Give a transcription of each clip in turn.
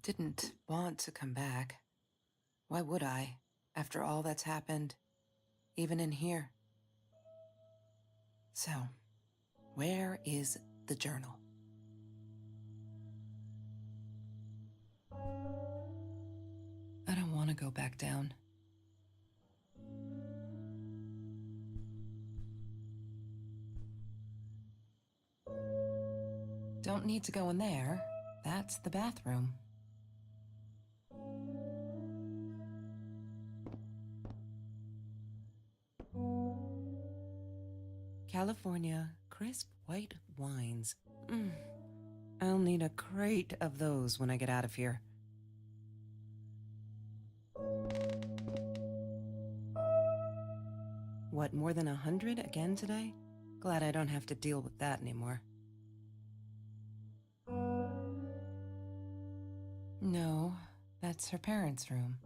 didn't want to come back. Why would I, after all that's happened, even in here? So, where is the journal? I don't want to go back down. Don't need to go in there. That's the bathroom. California crisp white wines. I'll need a crate of those when I get out of here. What, more than 100 again today? Glad I don't have to deal with that anymore. No, that's her parents' room.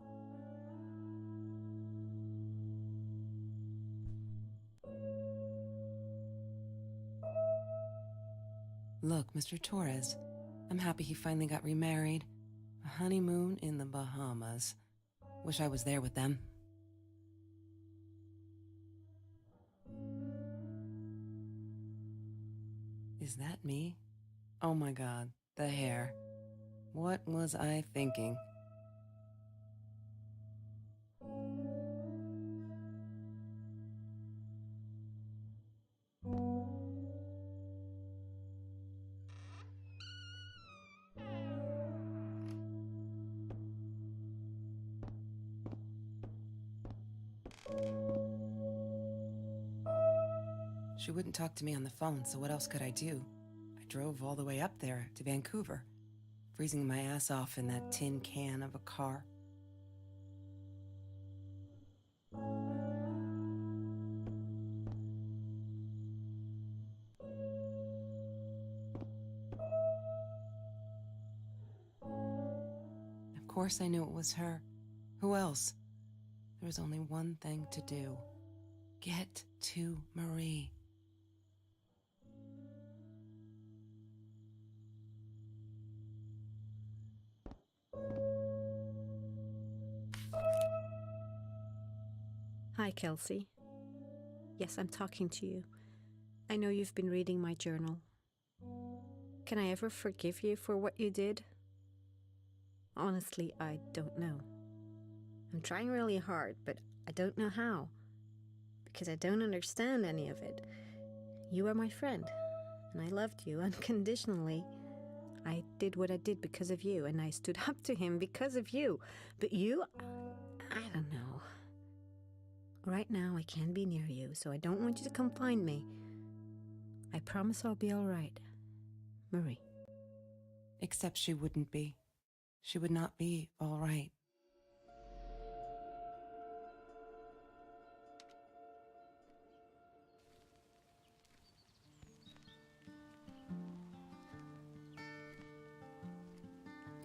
Look, Mr. Torres, I'm happy he finally got remarried. A honeymoon in the Bahamas. Wish I was there with them. Is that me? Oh my God, the hair. What was I thinking? She wouldn't talk to me on the phone, so what else could I do? I drove all the way up there to Vancouver, freezing my ass off in that tin can of a car. Of course I knew it was her. Who else? There was only one thing to do. Get to Marie. Hi, Kelsey. Yes, I'm talking to you. I know you've been reading my journal. Can I ever forgive you for what you did? Honestly, I don't know. I'm trying really hard, but I don't know how. Because I don't understand any of it. You are my friend, and I loved you unconditionally. I did what I did because of you, and I stood up to him because of you. But you, I don't know. Right now, I can't be near you, so I don't want you to come find me. I promise I'll be all right. Marie. Except she wouldn't be. She would not be all right.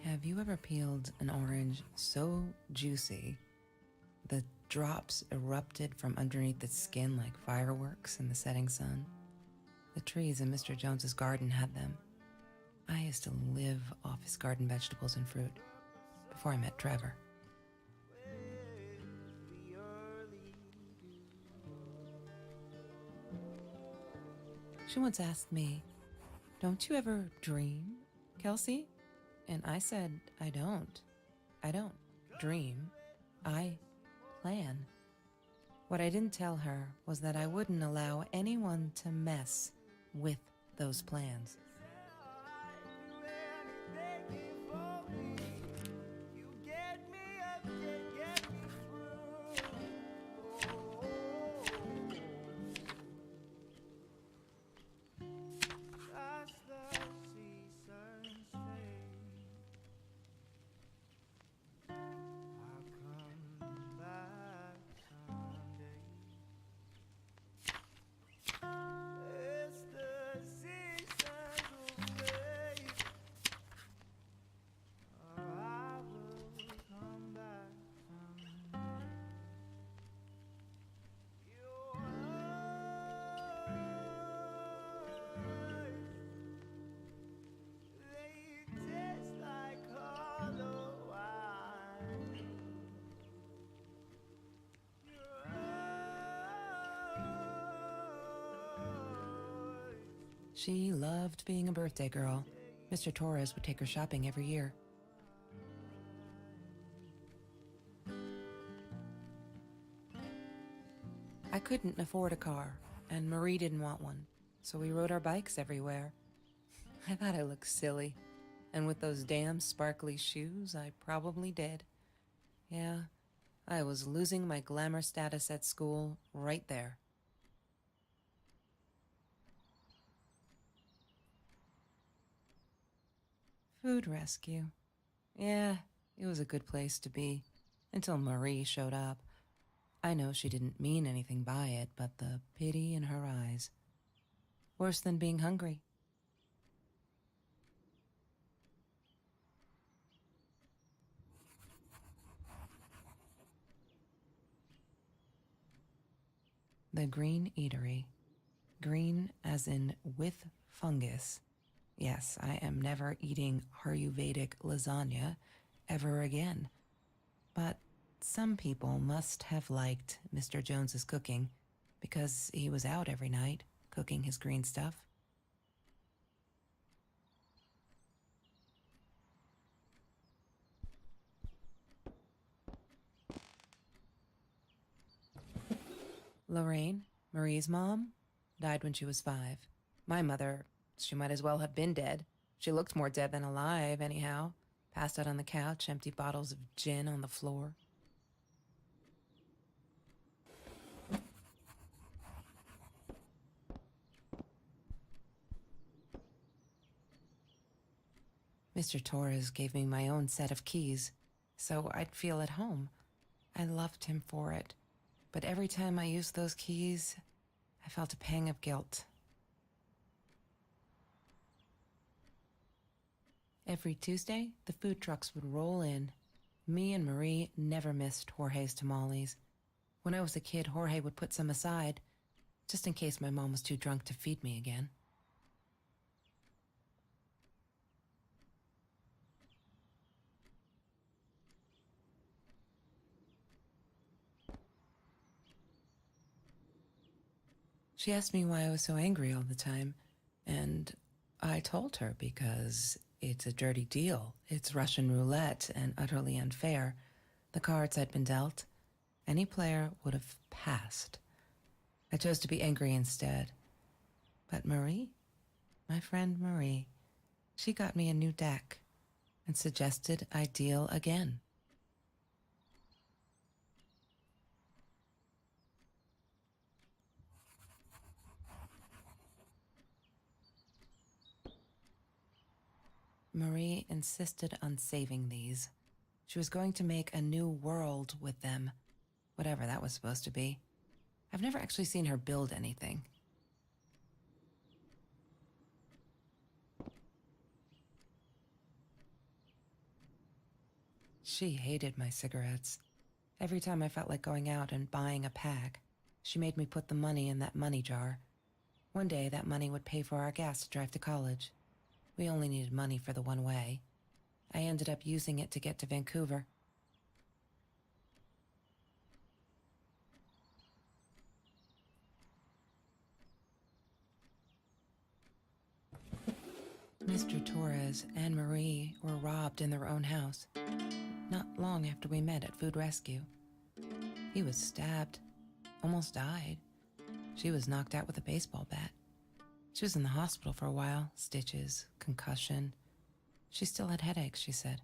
Have you ever peeled an orange so juicy the drops erupted from underneath its skin like fireworks in the setting sun? The trees in Mr. Jones's garden had them. I used to live off his garden vegetables and fruit before I met Trevor. She once asked me, "Don't you ever dream, Kelsey?" And I said, I don't. I don't dream. I plan. What I didn't tell her was that I wouldn't allow anyone to mess with those plans. She loved being a birthday girl. Mr. Torres would take her shopping every year. I couldn't afford a car, and Marie didn't want one, so we rode our bikes everywhere. I thought I looked silly, and with those damn sparkly shoes, I probably did. Yeah, I was losing my glamour status at school right there. Food rescue. Yeah, it was a good place to be, until Marie showed up. I know she didn't mean anything by it, but the pity in her eyes. Worse than being hungry. The Green Eatery. Green as in with fungus. Yes, I am never eating Ayurvedic lasagna ever again. But some people must have liked Mr. Jones's cooking because he was out every night cooking his green stuff. Lorraine, Marie's mom, died when she was 5. My mother, she might as well have been dead. She looked more dead than alive, anyhow. Passed out on the couch, empty bottles of gin on the floor. Mr. Torres gave me my own set of keys, so I'd feel at home. I loved him for it, but every time I used those keys, I felt a pang of guilt. Every Tuesday, the food trucks would roll in. Me and Marie never missed Jorge's tamales. When I was a kid, Jorge would put some aside, just in case my mom was too drunk to feed me again. She asked me why I was so angry all the time, and I told her because it's a dirty deal. It's Russian roulette and utterly unfair. The cards had been dealt. Any player would have passed. I chose to be angry instead. But Marie, my friend Marie, she got me a new deck and suggested I deal again. Marie insisted on saving these. She was going to make a new world with them, whatever that was supposed to be. I've never actually seen her build anything. She hated my cigarettes. Every time I felt like going out and buying a pack, she made me put the money in that money jar. One day, that money would pay for our gas to drive to college. We only needed money for the one way. I ended up using it to get to Vancouver. Mr. Torres and Marie were robbed in their own house, not long after we met at Food Rescue. He was stabbed, almost died. She was knocked out with a baseball bat. She was in the hospital for a while, stitches, concussion. She still had headaches, she said.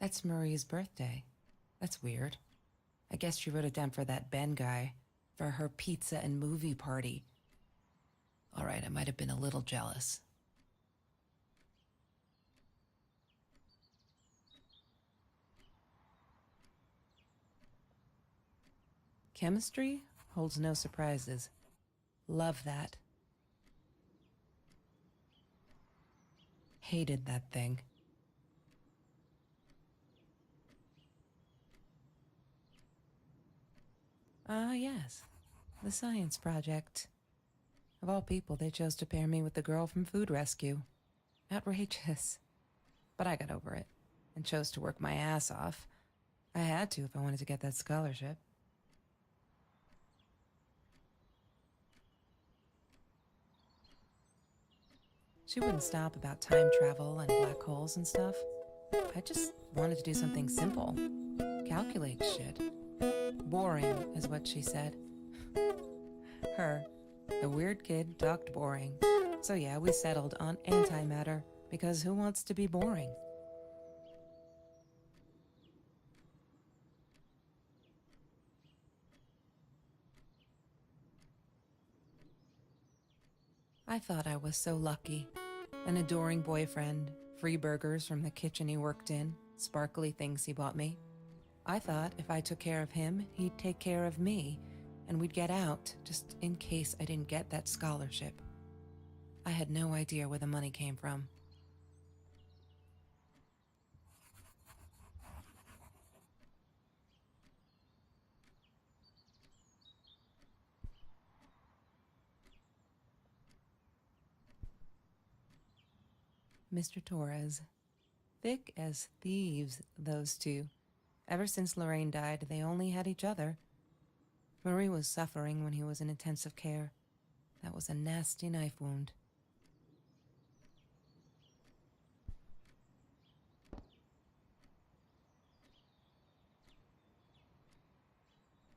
That's Marie's birthday. That's weird. I guess she wrote it down for that Ben guy, for her pizza and movie party. All right, I might have been a little jealous. Chemistry holds no surprises. Love that. Hated that thing. Ah, yes. The science project. Of all people, they chose to pair me with the girl from Food Rescue. Outrageous. But I got over it and chose to work my ass off. I had to if I wanted to get that scholarship. She wouldn't stop about time travel and black holes and stuff. I just wanted to do something simple. Calculate shit. Boring is what she said. Her, the weird kid, talked boring. So yeah, we settled on antimatter, because who wants to be boring? I thought I was so lucky. An adoring boyfriend, free burgers from the kitchen he worked in, sparkly things he bought me. I thought if I took care of him, he'd take care of me, and we'd get out, just in case I didn't get that scholarship. I had no idea where the money came from. Mr. Torres. Thick as thieves, those two. Ever since Lorraine died, they only had each other. Marie was suffering when he was in intensive care. That was a nasty knife wound.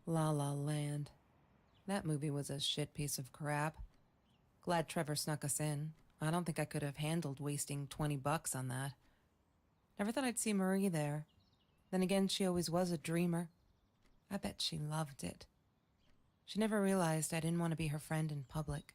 La La Land. That movie was a shit piece of crap. Glad Trevor snuck us in. I don't think I could have handled wasting $20 on that. Never thought I'd see Marie there. Then again, she always was a dreamer. I bet she loved it. She never realized I didn't want to be her friend in public.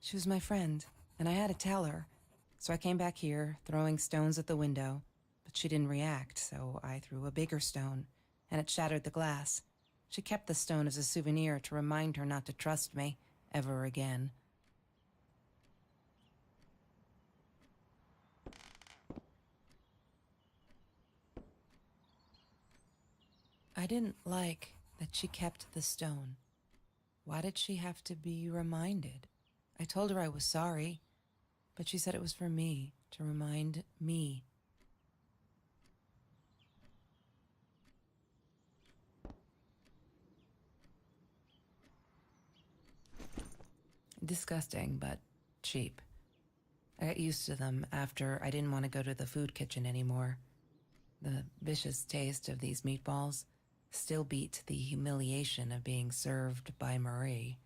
She was my friend, and I had to tell her. So I came back here, throwing stones at the window, but she didn't react, so I threw a bigger stone, and it shattered the glass. She kept the stone as a souvenir to remind her not to trust me ever again. I didn't like that she kept the stone. Why did she have to be reminded? I told her I was sorry, but she said it was for me, to remind me. Disgusting, but cheap. I got used to them after I didn't want to go to the food kitchen anymore. The vicious taste of these meatballs still beat the humiliation of being served by Marie.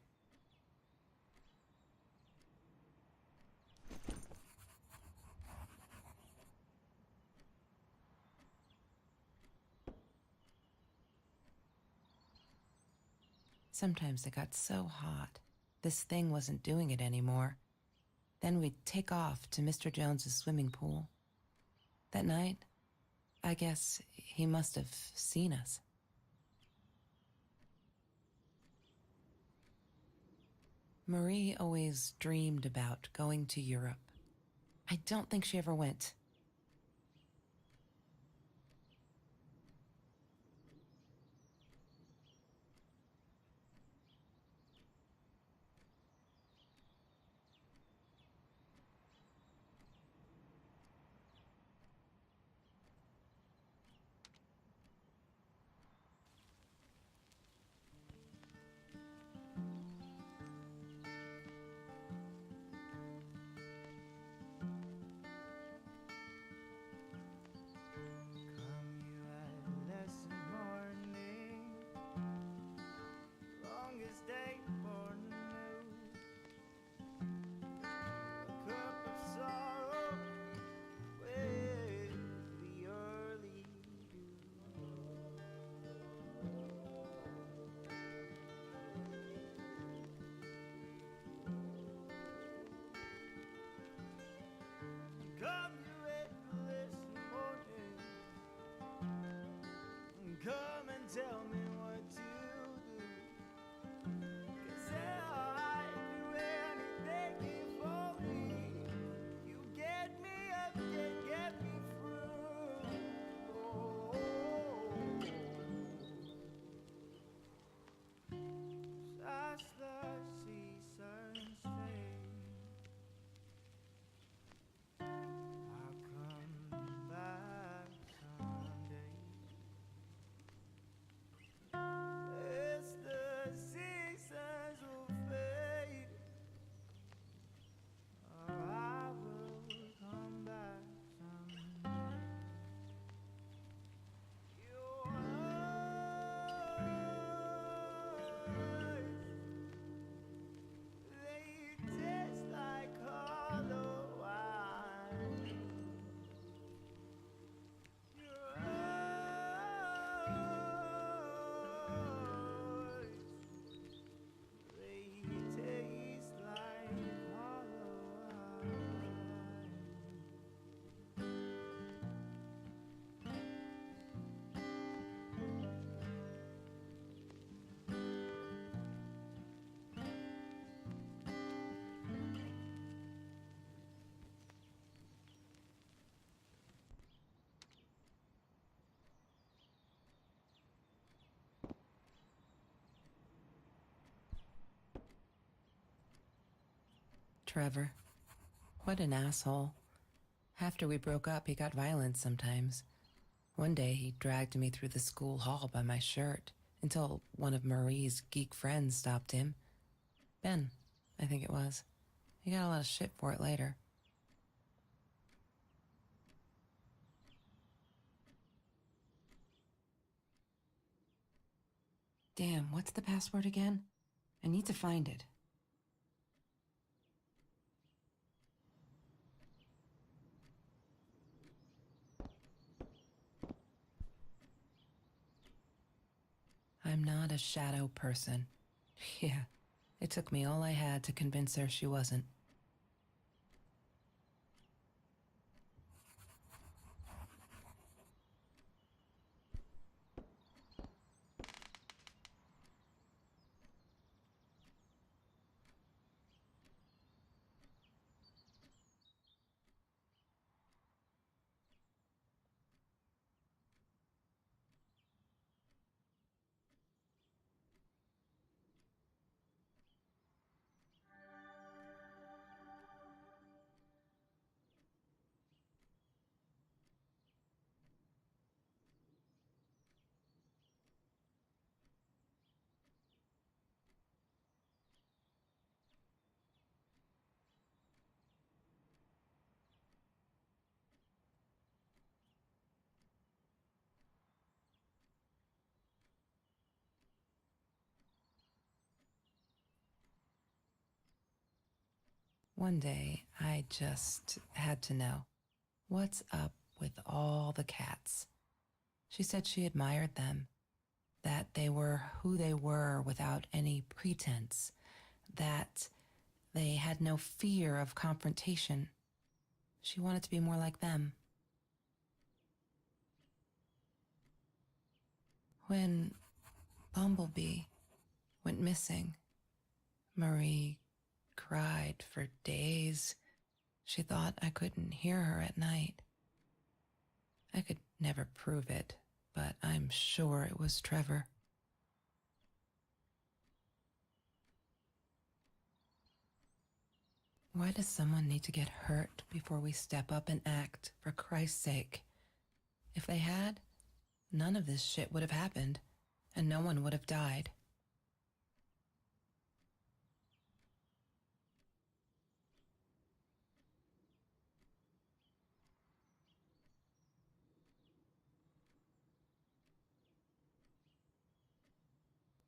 Sometimes it got so hot, this thing wasn't doing it anymore. Then we'd take off to Mr. Jones's swimming pool. That night, I guess he must have seen us. Marie always dreamed about going to Europe. I don't think she ever went. Trevor. What an asshole. After we broke up, he got violent sometimes. One day, he dragged me through the school hall by my shirt until one of Marie's geek friends stopped him. Ben, I think it was. He got a lot of shit for it later. Damn, what's the password again? I need to find it. I'm not a shadow person. Yeah, it took me all I had to convince her she wasn't. One day, I just had to know. What's up with all the cats? She said she admired them, that they were who they were without any pretense, that they had no fear of confrontation. She wanted to be more like them. When Bumblebee went missing, Marie cried for days. She thought I couldn't hear her at night. I could never prove it, but I'm sure it was Trevor. Why does someone need to get hurt before we step up and act, for Christ's sake? If they had, none of this shit would have happened, and no one would have died.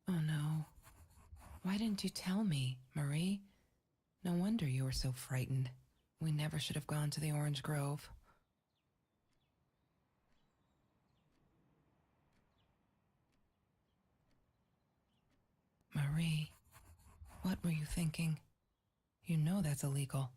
Oh no. Why didn't you tell me, Marie? No wonder you were so frightened. We never should have gone to the Orange Grove. Marie, what were you thinking? You know that's illegal.